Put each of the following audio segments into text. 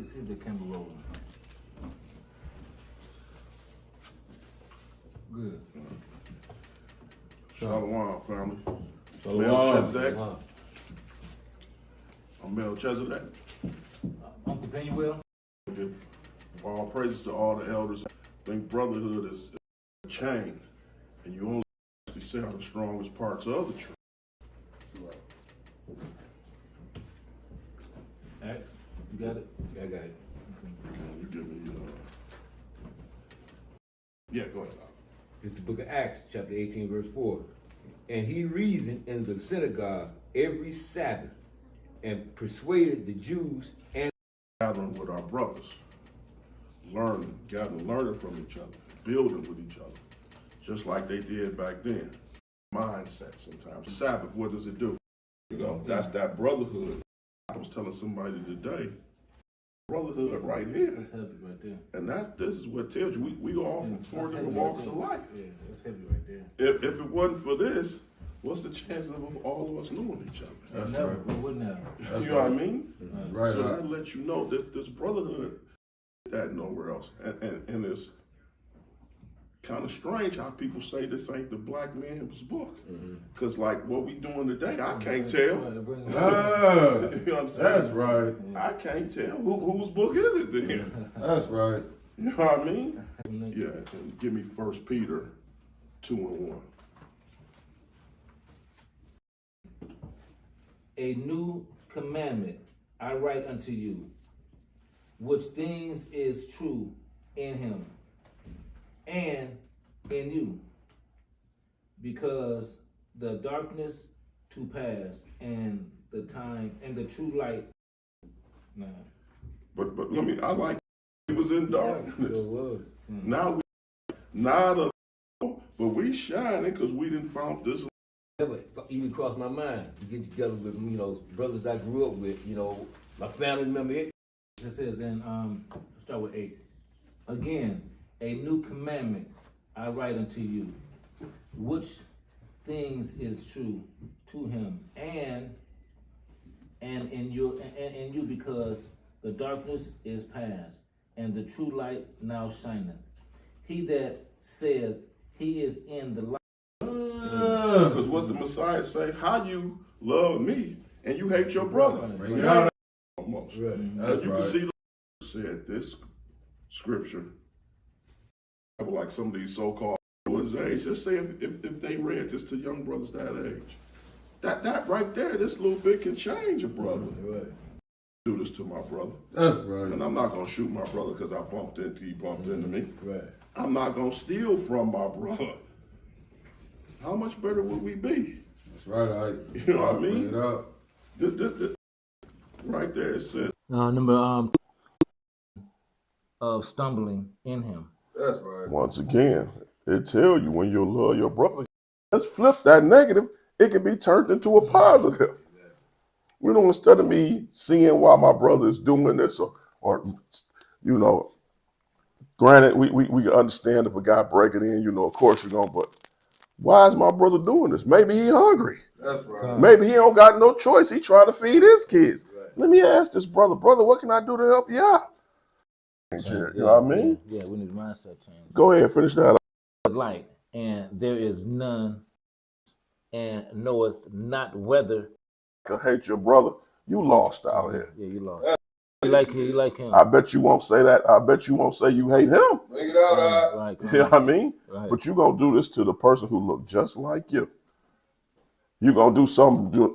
See the camera rolling. Good. Shalom, family. Shalom. Melchizedek. I'm Melchizedek. Uncle Penuel. Give all praises to all the elders. I think brotherhood is a chain, and you only see how the strongest parts of the tree. Acts, you got it? I got it. You give me, yeah, go ahead. It's the book of Acts, chapter 18, verse 4. And he reasoned in the synagogue every Sabbath and persuaded the Jews and Gathering with our brothers, learning from each other, building with each other, just like they did back then. Mindset sometimes. Sabbath, what does it do? You know, that's that brotherhood. I was telling somebody today, brotherhood right here. That's heavy right there. And this is what tells you we all from four different walks of life. Yeah, that's heavy right there. If it wasn't for this, what's the chances of all of us knowing each other? That's Never. right. We wouldn't have. You know what I mean? Right. So that lets you know that this brotherhood that nowhere else. And it's kind of strange how people say this ain't the black man's book. Because like what we doing today, I can't tell. You know what I'm saying? That's right. I can't tell. Whose book is it then? That's right. You know what I mean? Yeah, and give me 1 Peter 2:1. A new commandment I write unto you, which things is true in him and in you, because the darkness to pass and the time and the true light. Nah. But I like he was in darkness. So, Now but we shining because we didn't found this. never even crossed my mind to get together with, brothers I grew up with, my family member. It says in start with 8. Again, a new commandment I write unto you, which things is true to him and in you, because the darkness is past and the true light now shineth. He that saith he is in the light. Because what the Messiah say, how you love me and you hate your brother. Bring it out. Almost. Right. That's You right. can see the said this scripture, like some of these so-called his age, just say if they read this to young brothers that age. That right there, this little bit can change a brother. Right. Do this to my brother. That's right. And I'm not gonna shoot my brother because I bumped into he bumped into me. Right. I'm not gonna steal from my brother. How much better would we be? That's right. You know what I mean? Bring it up. This, right there it says, Number of stumbling in him. That's right. once again, it tell you when you love your brother, let's flip that negative, it can be turned into a positive. You know, instead of me seeing why my brother is doing this or granted, we understand if a guy break it in, of course you're going, but why is my brother doing this? Maybe he hungry. That's right. Maybe he don't got no choice. He trying to feed his kids. Let me ask this brother, what can I do to help you out? You know what I mean? Yeah, we need mindset change. Go ahead, finish that up. Light, and there is none, and knoweth not whether. Hate your brother, you lost out here. Yeah, you lost. You like him. I bet you won't say that. I bet you won't say you hate him. Bring it out. Right. You know what I mean? Right. But you gonna do this to the person who look just like you. You gonna do something,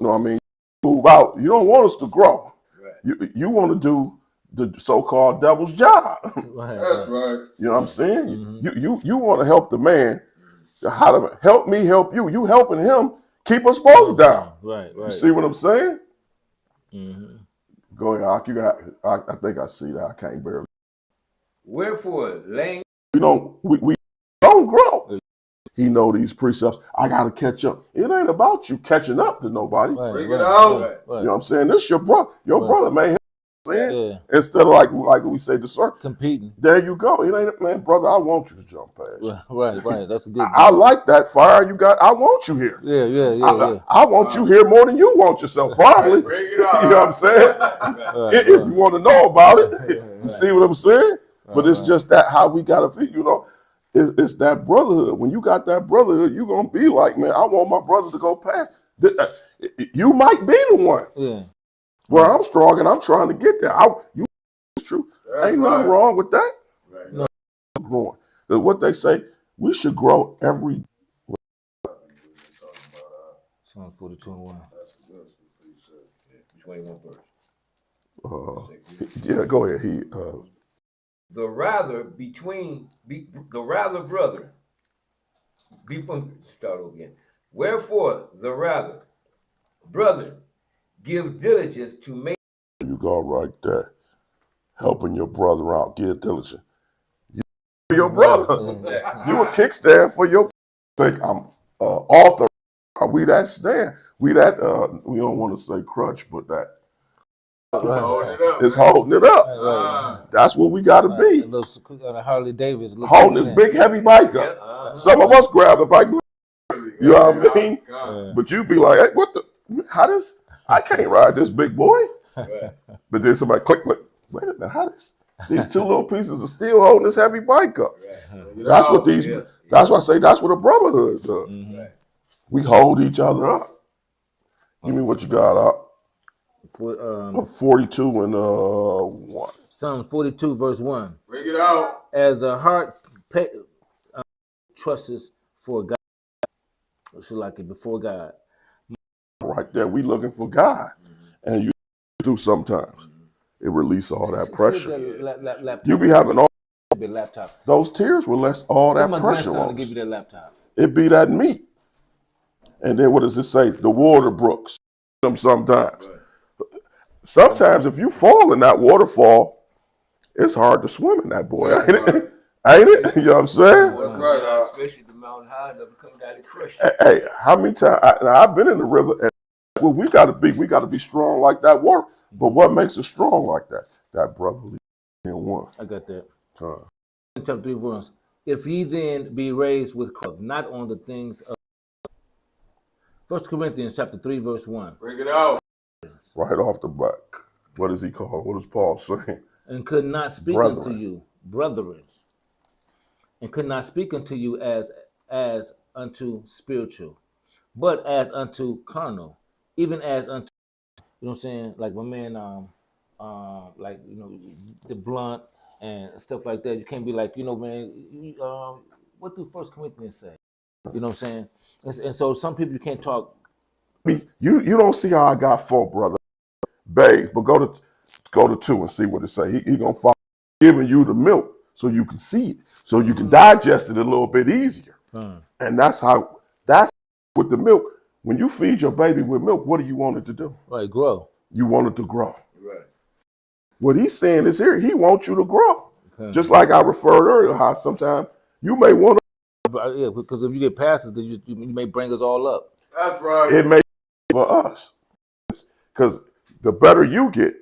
move out. You don't want us to grow. Right. You want to do the so-called devil's job. Right. That's right. You know what I'm saying? You want to help the man. How to help me help you. You helping him keep us both down. Right. You see what I'm saying? Mm-hmm. Go ahead, Ak. You got. I think I see that. I can't barely. Wherefore, laying We don't grow. He know these precepts. I gotta catch up. It ain't about you catching up to nobody. Right. Bring it out. Right. You know what I'm saying? This your brother. Your brother may have saying? Yeah. Instead of like we say the circle. Competing. There you go. It ain't, man, brother, I want you to jump past. Right. That's a good I deal. like that fire you got. I want you here. Yeah. I want you here more than you want yourself, probably. Bring it on. You know what I'm saying? If you want to know about it, you see what I'm saying? But it's just that how we got to feel, you know. It's that brotherhood. When you got that brotherhood, you're going to be like, man, I want my brother to go past. You might be the one Yeah. where I'm strong and I'm trying to get there. It's true. That's Ain't nothing right. wrong with that. Right. No. Growing. What they say, we should grow every. Psalm 42:1. Which one you want first? Yeah, go ahead. The rather brother. Start over again. Wherefore the rather, brother, give diligence to make. You go right there, helping your brother out. Get diligent. Your brother. You a kickstand for your. Think I'm author. We that stand. We that. We don't want to say crutch, but that. Hold it up. It's man. holding it up. That's what we got to be. Harley Davis. Holding this big heavy bike up. Some of us grab the bike. You know what I mean? But you be like, hey, what the? How this? I can't ride this big boy. But then somebody click. Wait a minute. How this? These two little pieces of steel holding this heavy bike up. That's what these. That's why I say that's what a brotherhood does. We hold each other up. Give me what you got up. 42 and 1. Psalms 42 verse 1. Bring it out. As the heart trusts for God, so like it before God. Right there, we looking for God, and you do sometimes. It release all that pressure. You be having all laptop. those tears will let all that My pressure grandson on to give us. you that laptop. It be that meat. And then what does it say? The water brooks. Them sometimes. Sometimes if you fall in that waterfall, it's hard to swim in that boy. Ain't it? Ain't it? You know what I'm saying? That's right. Especially the mountain high enough to come down and crush. Hey, how many times I've been in the river and well, we gotta be strong like that water. But what makes us strong like that? That brotherly in one. I got that. Chapter 3 verse. If ye then be raised with Christ, not on the things of 1 Corinthians chapter 3 verse 1. Bring it out. Right off the back. What is he called? What is Paul saying? And could not speak unto you, brethren, and could not speak unto you as unto spiritual, but as unto carnal, even as unto, you know what I'm saying? Like my man, like, you know, the blunt and stuff like that. You can't be like, you know, man, what do 1 Corinthians say? You know what I'm saying? And so some people you can't talk. You don't see how I got 4, brother. Babe, but go to 2 and see what it say. He gonna follow giving you the milk so you can see it, so you can digest it a little bit easier. And that's with the milk. When you feed your baby with milk, what do you want it to do? Right, grow. You want it to grow. Right. What he's saying is here, he wants you to grow. Just like I referred earlier, how sometimes you may want to. But, yeah, because if you get past it, then you may bring us all up. That's right. It may be for us. Because the better you get,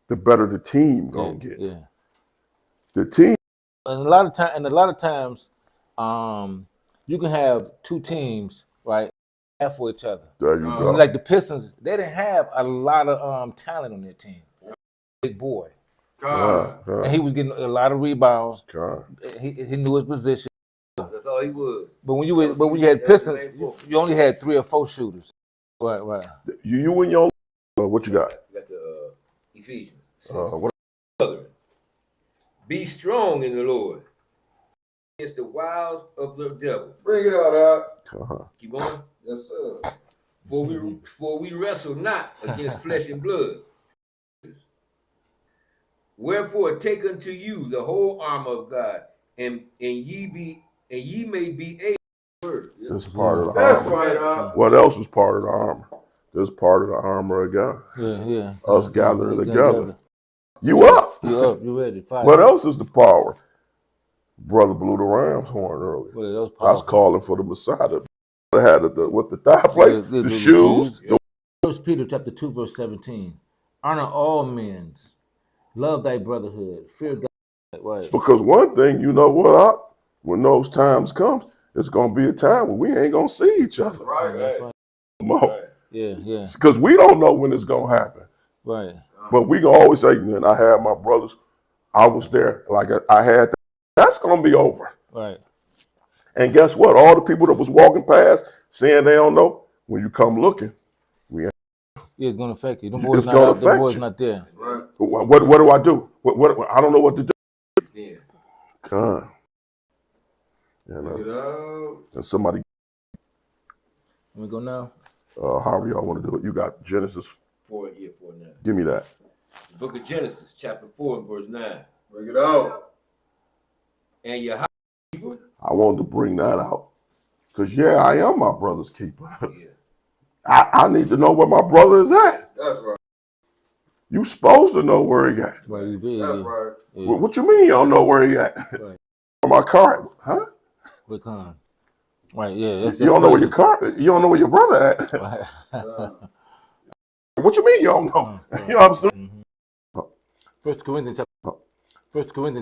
the better the team gonna get. Yeah. The team. And a lot of times, you can have 2 teams, right, half for each other. There you go. Like the Pistons, they didn't have a lot of talent on their team. Big boy, and he was getting a lot of rebounds. He knew his position. That's all he was. But when you had Pistons, you only had 3 or 4 shooters. Right. You and your what you got? You got the Ephesians. What? Brother, be strong in the Lord against the wiles of the devil. Bring it out. Keep going. Yes, sir. For we wrestle not against flesh and blood. Wherefore take unto you the whole armor of God, and ye may be able. This is part of the That's armor. right. What else was part of the armor? This is part of the armor of God. Yeah. Us gathering together. You up? You up? You ready? Fire. What else is the power? Brother blew the ram's horn earlier. Well, I was calling for the Messiah. They had the thigh place, the shoes. 1 Peter chapter 2 verse 17. Honor all men, Love thy brotherhood. Fear God. Right. Because one thing, you know what, when those times come, it's gonna be a time when we ain't gonna see each other. Right. That's right. More. Yeah, yeah. Because we don't know when it's gonna happen. Right. But we can always say, man, I had my brothers, I was there, like I had. That's gonna be over. Right. And guess what? All the people that was walking past, saying they don't know, when you come looking, Yeah, it's gonna affect you. Them It's boys not gonna out. Them affect boys you. not there. Right. what do I do? What I don't know what to do. Yeah. God. You know, Bring it out. and somebody, Let me go now. however y'all want to do it. You got Genesis. 4 now. Give me that. The book of Genesis, chapter 4, and verse 9. Bring it out. And your people, I wanted to bring that out. Because, yeah, I am my brother's keeper. yeah. I need to know where my brother is at. That's right. You supposed to know where he at. Right. You did. That's Yeah. right. Yeah. What you mean you don't know where he at? Right. My car, huh? With con. Right. Yeah. That's You don't know where your car, you don't know where your brother at. Right. What you mean you don't know? You know what I'm saying? First Corinthians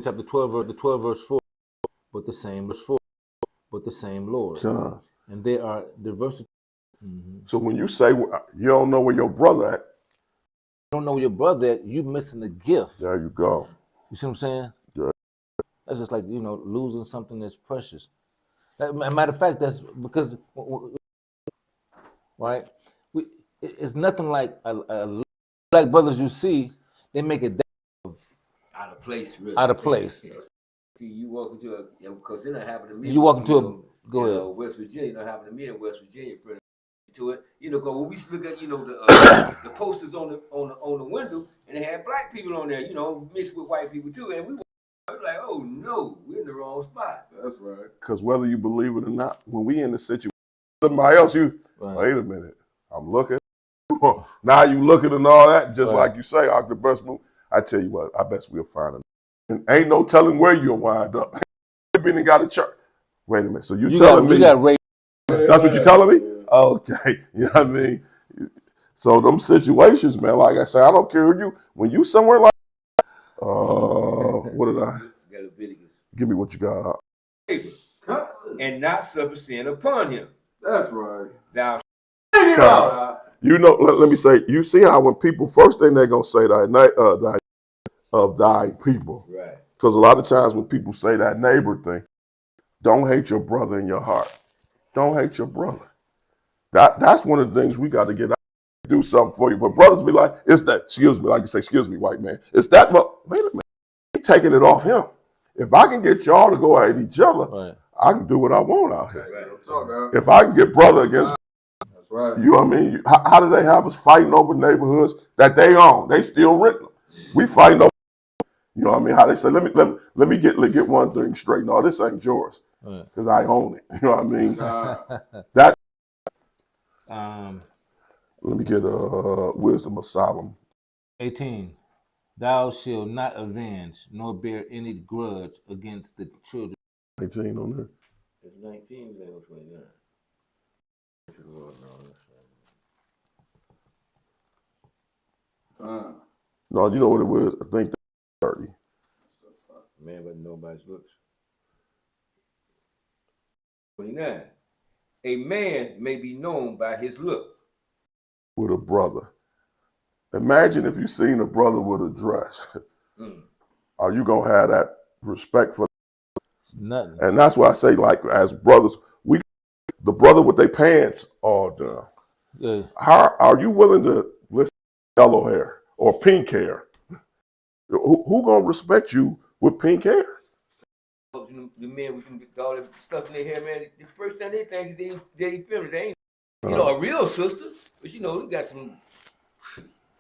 chapter 12 verse 4. But the same verse 4. But the same Lord. God. And there are diversity. So when you say you don't know where your brother at, You don't know your brother at, you missing the gift. there you go. You see what I'm saying? Yeah. That's just like, losing something that's precious. Matter of fact, that's because, right? It's nothing like a black brothers you see, they make it Out of place, really. out of place. See, you walk into because it don't happen to me. You walk into go ahead. West Virginia, it don't happen to me in West Virginia. Friend, to it, because when we used to look at, the posters on the window, and they had black people on there, mixed with white people too, and we were like, oh no, we're in the wrong spot. That's right. Because whether you believe it or not, when we in the situation, somebody else, Right. wait a minute, I'm looking. Now you looking and all that, just Right. like you say, the best move. I tell you what, I bet we'll find it. And ain't no telling where you'll wind up. You been and got a church. Wait a minute, so you telling me you got raped. that's what you're telling me? Okay, you know what I mean? So them situations, man, like I say, I don't care who when you somewhere like, what did I, Got Leviticus. give me what you got. And not suffer sin upon him. That's right. Thou Bring it out. Let me say, you see how when people, first thing they're going to say, thy people. right. Because a lot of times when people say that neighbor thing, don't hate your brother in your heart. Don't hate your brother. That's one of the things we got to get out. Do something for you. But brothers be like, it's that, excuse me, like you say, excuse me, white man. It's that much. Wait a minute. He's taking it off him. If I can get y'all to go at each other, Right. I can do what I want out here. Right. Don't talk out. If I can get brother against, That's right. you know what I mean? How do they have us fighting over neighborhoods that they own? They still rent them. We fighting over, you know what I mean? How they say, let me get one thing straight. No, this ain't yours Right. because I own it. You know what I mean? Nah. That, Um, let me get wisdom of Solomon. 18. Thou shalt not avenge, nor bear any grudge against the children. 18 on there. It's 19, then it's 29. No, you know what it was? I think 30. Man, but nobody's looks. 29. A man may be known by his look. With a brother. Imagine if you seen a brother with a dress. Mm. Are you gonna have that respect for? It's nothing. And that's why I say, like, as brothers, the brother with their pants all down. Yeah. How are you willing to listen to yellow hair or pink hair? Who gonna respect you with pink hair? The men with all that stuff in their hair, man, the first thing they think is they feminine. They ain't, a real sister, but they got some.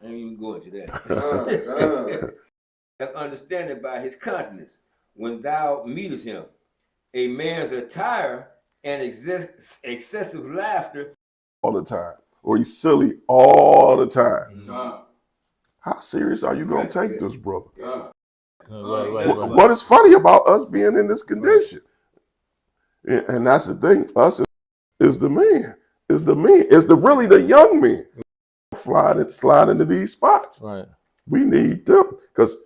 I ain't even going to that. That's understanding by his countenance. When thou meetest him, a man's attire and excessive laughter. All the time. Or he's silly all the time. Nah. How serious are you gonna Right, take yeah. this, brother? Nah. Right. What is funny about us being in this condition? And that's the thing. Us is the man. Is the men. Is really the young men slide into these spots. Right. We need them because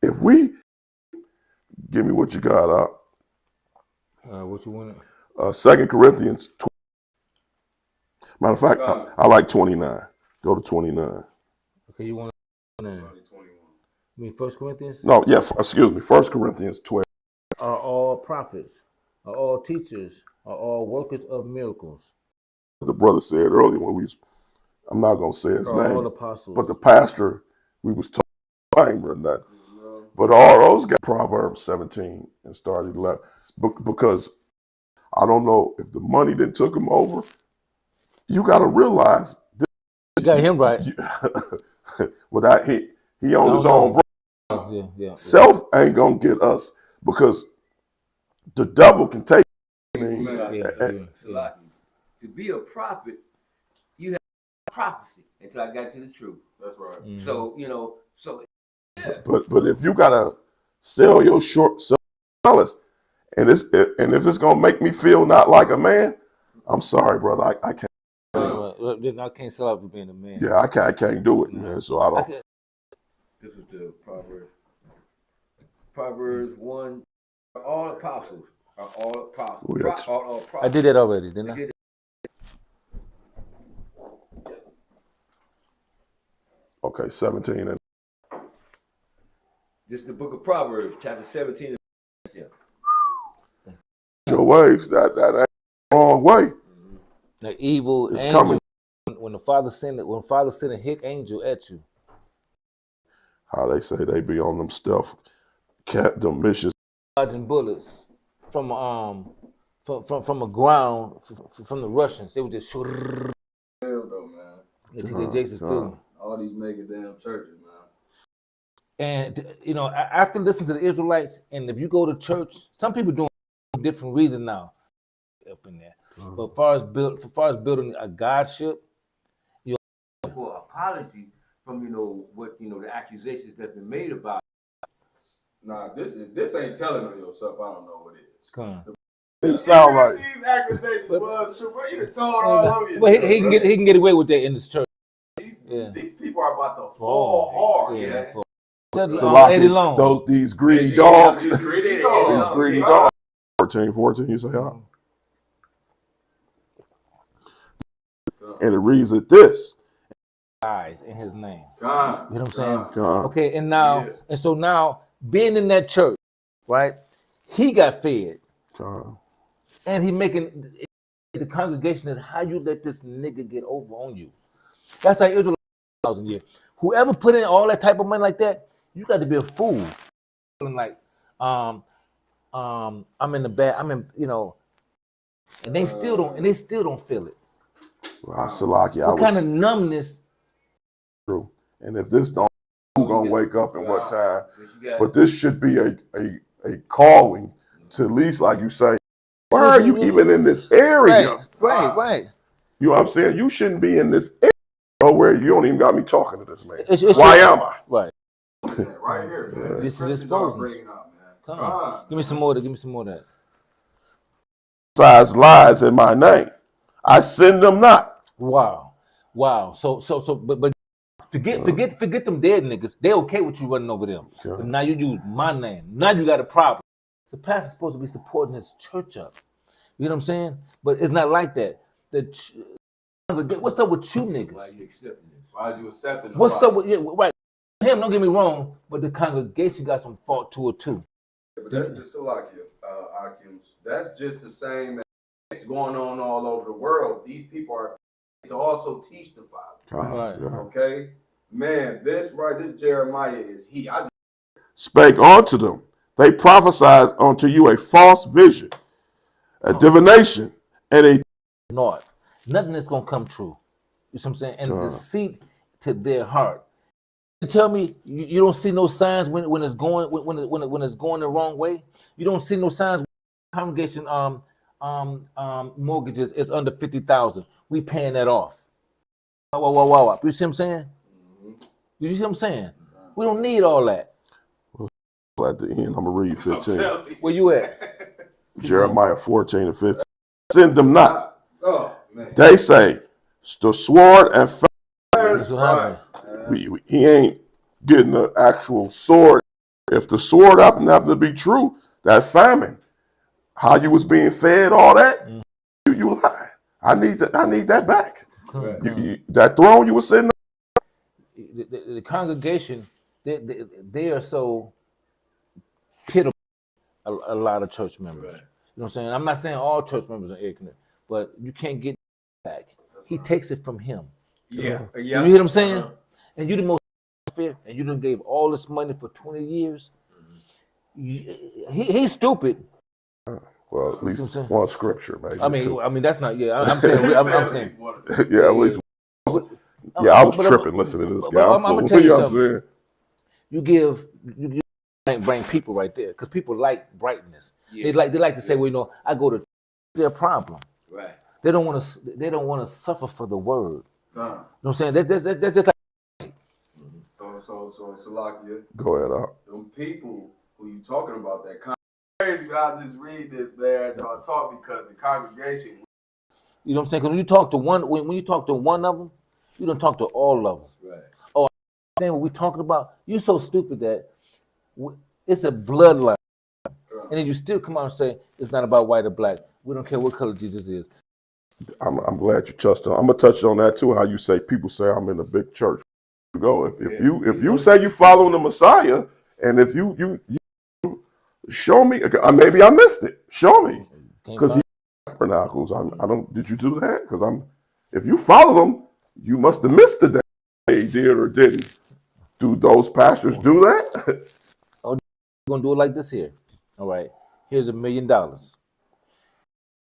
If we give me what you got up, What you want? 2 Corinthians. Matter of fact, I like 29. Go to 29. Okay, you want? I mean, 1 Corinthians. No, yeah, excuse me. 1 Corinthians 12. Are all prophets? Are all teachers? Are all workers of miracles? The brother said earlier when I'm not gonna say his Are all name, apostles? but the pastor we was talking or nothing. But all those got Proverbs 17 and started 11 because I don't know if the money that took him over. You got to realize You got him right. without he on his own. Bro. Yeah. Self ain't gonna get us because the devil can take. To be a prophet, you have prophecy until I got to the truth. That's right. Mhm. So But if you gotta sell your short sellers, and if it's gonna make me feel not like a man, I'm sorry, brother. I can't. I can't sell out for being a man. Yeah, I can't do it, man. So I don't. this is the Proverbs. Proverbs 1. Are all apostles. Are all apostles. All prophets. I did that already, didn't I? Okay, 17 and This is the book of Proverbs, chapter 17. your ways. That ain't the wrong way. The evil It's angel. coming. When Father sent a hit angel at you. How they say they be on them stuff, them missions. Dodging bullets from from a ground from the Russians. They were just shoot. Hell though, man. Until they Jason through. All these mega damn churches, man. And after listening to the Israelites, and if you go to church, some people doing different reasons now up in there. But as far as building a godship, For apology from the accusations that's been made about. Nah, this ain't telling on yourself. I don't know what it is. come on. It sound Even like if these accusations was true, bro. You done told all over yourself. But he can get away with that in this church. These people are about to fall hard, man. Salaki, these greedy dogs. These greedy These dogs. greedy dogs. 14, you say, huh? And it reads at this. Eyes in his name. God. You know what I'm saying? God. Okay, and so now being in that church, right? He got fed, God. and he making the congregation is how you let this nigga get over on you. That's like Israel 1,000 years. Whoever put in all that type of money like that, you got to be a fool. Feeling like, I'm in the bad. And they still don't feel it. Well, Salaki, What kind of numbness? true. And if this don't, who gonna wake up and what time? But this should be a calling to at least, like you say, why are you even in this area? Right. You know what I'm saying? You shouldn't be in this area where you don't even got me talking to this man. It's Why am I? Right. Right here, man. This is This exposing. bringing up, man. Come on. Give me some more of that. Size lies in my name. I send them not. Wow. So, but forget them dead niggas. They okay with you running over them. Okay. But now you use my name. Now you got a problem. The pastor's supposed to be supporting his church up. You know what I'm saying? But it's not like that. What's up with you niggas? Why you accepting this? Why are you accepting the What's up with right? Him, don't get me wrong, but the congregation got some fault to it too. But that's just like Akums. That's just the same as going on all over the world. These people are to also teach the Father. God, Right. yeah. Okay? Man, this Jeremiah is he. I just Spake unto them. They prophesied unto you a false vision, a divination, and a Not nothing that's gonna come true. You know what I'm saying? And deceit to their heart. You tell me you don't see no signs when it's going when it's going the wrong way. You don't see no signs. Congregation mortgages is under 50,000. We paying that off. Wow. You see what I'm saying? You see what I'm saying? We don't need all that. at the end. I'm gonna read 15. Where you at? Jeremiah 14 and 15. Send them not. Oh, man. They say the sword and That's what happened. he ain't getting the actual sword If the sword happened to be true, that famine, how you was being fed, all that, you lied. I need that back. Right. That throne you were sitting on. The congregation, they are so pitiful. A lot of church members. Right. You know what I'm saying? I'm not saying all church members are ignorant, but you can't get back. He takes it from him. Yeah. You hear what I'm saying? And you the most fair, and you done gave all this money for 20 years. He's stupid. Well, at least one scripture, maybe. I mean that's not. Yeah, I'm saying. I'm saying. Yeah, at least. Yeah, I was tripping listening to this guy. I'm gonna tell you what I'm something. saying? You bring people right there because people like brightness. Yeah. They like to say, well, I go to their problem. Right. They don't want to suffer for the word. Nah. You know what I'm saying? That's just like So Salakia, Go ahead, Al. them people who you talking about, that crazy. I just read this, man. Y'all talk because the congregation. you know what I'm saying. Because when you talk to one, when you talk to one of them, you don't talk to all of them. Right. Saying what we talking about, you're so stupid that it's a bloodline, and then you still come out and say it's not about white or black. We don't care what color Jesus is. I'm glad you touched on. I'm gonna touch on that too. How you say people say I'm in a big church. Go if you say you following the Messiah, and if you show me, maybe I missed it. Show me, because he tabernacles. I don't. Did you do that? Because if you follow them, you must have missed the day they did or didn't. Do those pastors do that? We're gonna do it like this here. All right. Here's $1 million. I'm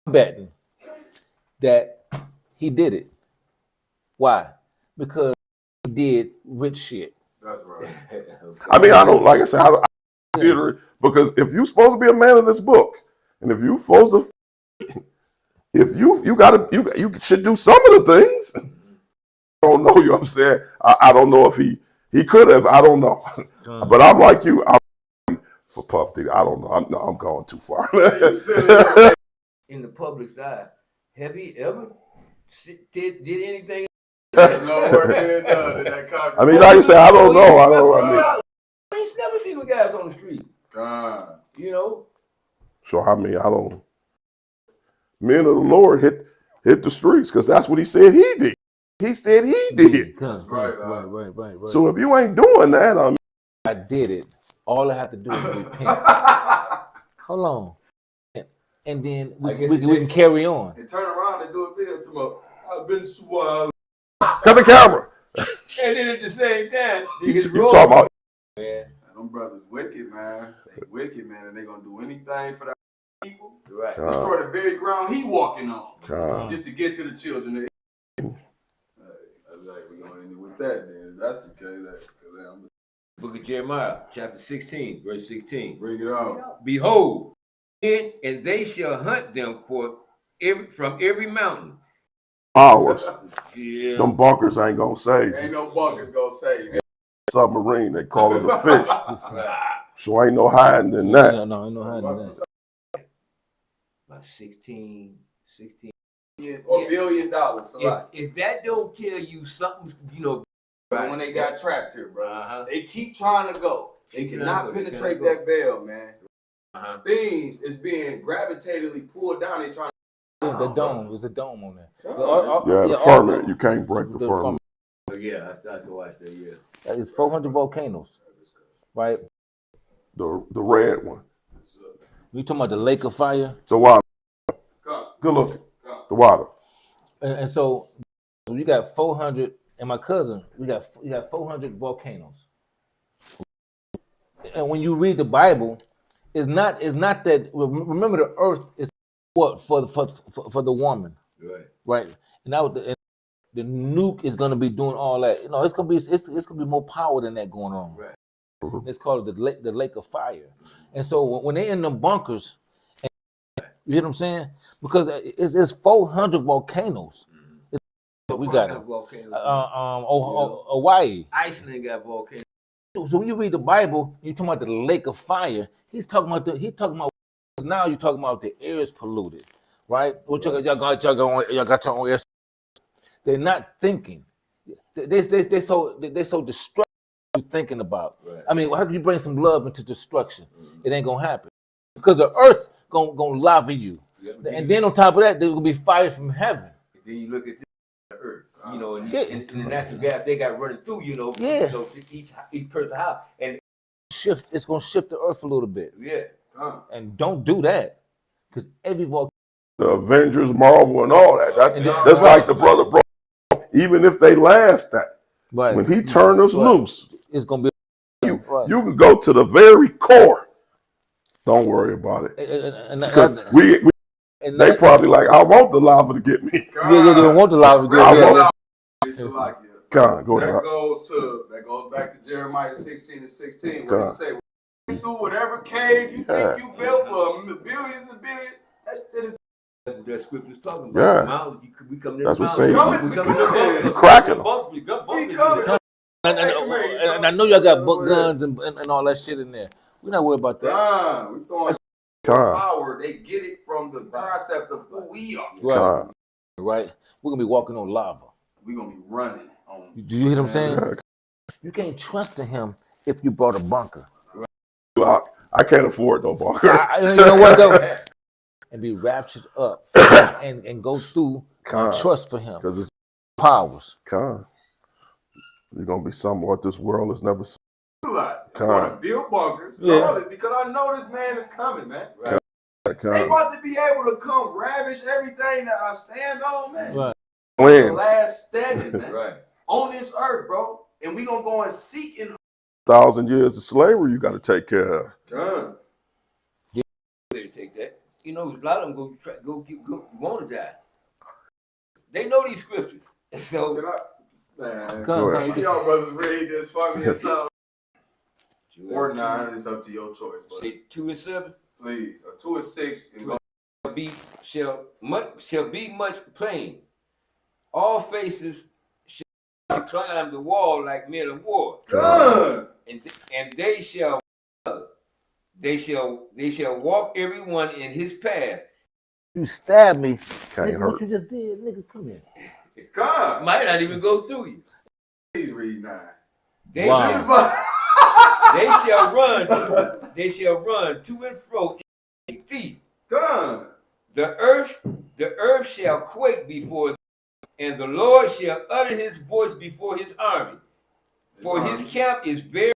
betting that he did it. Why? Because he did rich shit. That's right. I mean, I don't like I said. I did it because if you're supposed to be a man of this book, and if you supposed to, if you should do some of the things. I don't know. You know what I'm saying? I don't know if he could have. I don't know. But I'm like you. For Puff Daddy, I don't know. I'm going too far. In the public side, have he ever did anything? I mean, like you say, I don't know. He's never seen the guys on the street. God. You know. So I mean, I don't. Men of the Lord hit the streets because that's what he said he did. He said he did. Right. So if you ain't doing that, I did it. All I have to do is repent. Hold on. And then we can carry on. And turn around and do a video tomorrow. I've been swallowed. cut the camera. And then at the same time, You talking about? man. Them brothers wicked, man. They wicked, man, and they gonna do anything for the people. Right. Destroy the very ground he walking on. God. Just to get to the children. We're gonna end it with that, then. That's the case. Book of Jeremiah, chapter 16, verse 16. Bring it on. Behold, and they shall hunt them from every mountain. Ours. Yeah. Them bunkers ain't gonna save Ain't you. no bunkers gonna say. Submarine, they call it a fish. Right. So ain't no hiding in that. No, ain't no hiding that. About 16. Or $1 billion. If that don't tell you something, When they got trapped here, bro. Uh-huh. They keep trying to go. They cannot penetrate that veil, man. Uh-huh. Things is being gravitatively pulled down. They trying to. The dome. There's a dome on there. Yeah, the firmament. You can't break the firmament. Yeah, I have to watch that, yeah. It's 400 volcanoes, right? The red one. We talking about the lake of fire. The water. Good looking. The water. And so you got 400, and my cousin, we got 400 volcanoes. And when you read the Bible, it's not that. Remember, the earth is what for the woman, right? And now the nuke is gonna be doing all that. It's gonna be more power than that going on. Right. Mhm. It's called the lake of fire. And so when they're in the bunkers, you hear what I'm saying? Because it's 400 volcanoes. We got Hawaii. Iceland got volcanoes. So when you read the Bible, you talking about the lake of fire. He's talking about now you're talking about the air is polluted, right? What y'all got your own air. They're not thinking. They so distracted you thinking about? Right. I mean, how can you bring some love into destruction? It ain't gonna happen because the earth gonna lava you, Yeah, and then on top of that, there will be fire from heaven. then you look at the earth, you know, and Yeah. in the natural gas they got running through, you know, Yeah. so each person's house, and It's gonna shift the earth a little bit, yeah, and don't do that because every volcano. The Avengers, Marvel, and all that. And That's like the brother, bro. Even if they last that, Right. when he turned us loose, It's gonna be you right. you can go to the very core. Don't worry about it. And Because and they probably like, I want the lava to get me. they don't want the lava. God, go ahead. That goes back to Jeremiah 16:16, where he say, "You through whatever cave you think you built for billions and billions, that shit is that's what that scripture's talking Yeah. about. Mountains, we come to That's the what mountains. saying. We come to You cracking them. We he coming." And I know y'all got book guns and all that shit in there. We're not worried about that. We throwing God, power. They get it from the concept of who we are. Right. God. Right. We're gonna be walking on lava. We're gonna be running on. Do you hear what I'm saying? Yeah. You can't trust in him if you brought a bunker. I can't afford no bunker. You know what though? And be raptured up and go through God. trust for him. Because it's Powers. God. You're gonna be something what this world has never seen. I'm gonna build bunkers. Yeah. All this, because I know this man is coming, man. Right. They God. about to be able to come ravish everything that I stand on, man. Right. The Wins. last standing, man. Right. On this earth, bro. And we gonna go and seek in 1,000 years of slavery you got to take care of. God. They take that. You know, a lot of them go want to die. They know these scriptures, so Can man, Go ahead. ahead. y'all brothers read this for me or something? Or 2 9, it's up to your choice, but Say 2 and 7 please. 2 and 6 and go. shall be much plain. All faces shall climb the wall like men of war, God. and they shall walk everyone in his path. You stabbed me. Can't Nigga, hurt. what you just did, nigga, come here. God. Might not even go through you. Please read 9. They Wow. they shall run to and fro in feet. God. The earth shall quake before them, and the Lord shall utter his voice before his army. For his camp is very,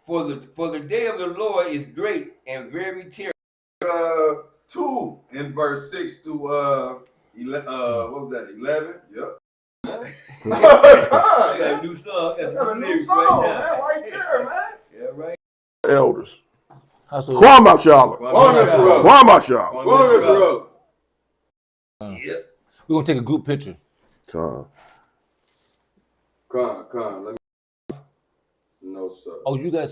for the day of the Lord is great and very terrible. 2 in verse 6 through what was that? 11? Yep. I God, got a new song. I got a new lyrics song, right now. man, right there, man. Yeah, right. Elders. Hustle. Kwame Shala. Kwame Shala. Kwame Yep. We're gonna take a group picture. God. Come, let me. No, sir. Oh, you got